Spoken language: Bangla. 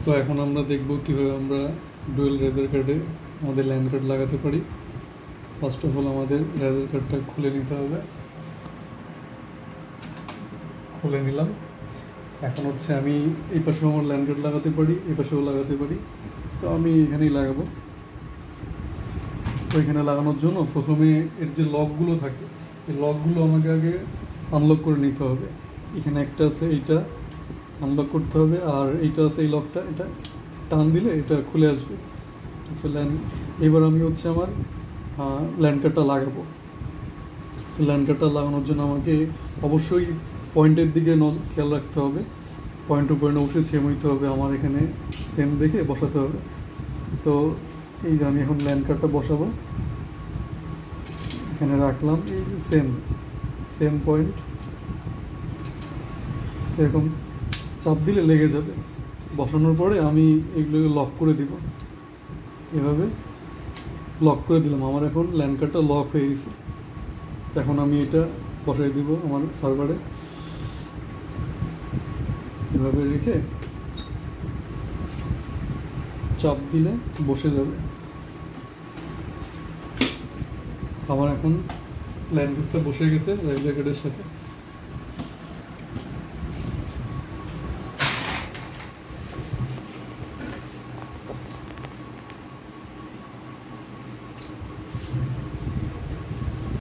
তো এখন আমরা দেখব কীভাবে আমরা ডুয়েল রেজার কার্ডে আমাদের ল্যান্ড কার্ড লাগাতে পারি। ফার্স্ট অফ অল আমাদের রেজার কার্ডটা খুলে নিতে হবে। খুলে নিলাম। এখন হচ্ছে আমি এই পাশেও আমার ল্যান্ড কার্ড লাগাতে পারি, এই পাশেও লাগাতে পারি। তো আমি এখানেই লাগাবো। তো এখানে লাগানোর জন্য প্রথমে এর যে লকগুলো থাকে, এই লকগুলো আমাকে আগে আনলক করে নিতে হবে। এখানে একটা আছে, এইটা আনলক করতে হবে, আর এইটা আছে এই লকটা, এটা টান দিলে এটা খুলে আসবে। আচ্ছা, এবার আমি হচ্ছে আমার ল্যান্ড কার্ডটা লাগাবো। ল্যান্ড কার্ডটা লাগানোর জন্য আমাকে অবশ্যই পয়েন্টের দিকে খেয়াল রাখতে হবে। পয়েন্ট টু পয়েন্ট অবশ্যই সেম হইতে হবে, আমার এখানে সেম দেখে বসাতে হবে। তো এই যে আমি এখন ল্যান্ড কার্ডটা বসাবো, এখানে রাখলাম, এই সেম পয়েন্ট। এরকম চাপ দিলে লেগে যাবে। বসানোর পরে আমি এগুলোকে লক করে দিব, এভাবে লক করে দিলাম। আমার এখন ল্যান্ড কার্ডটা লক হয়ে গেছে। এখন আমি এটা বসাই দিব আমার সার্ভারে, এভাবে রেখে চাপ দিলে বসে যাবে। আমার এখন ল্যান্ড কার্ডটা বসে গেছে রেজার কার্ডের সাথে।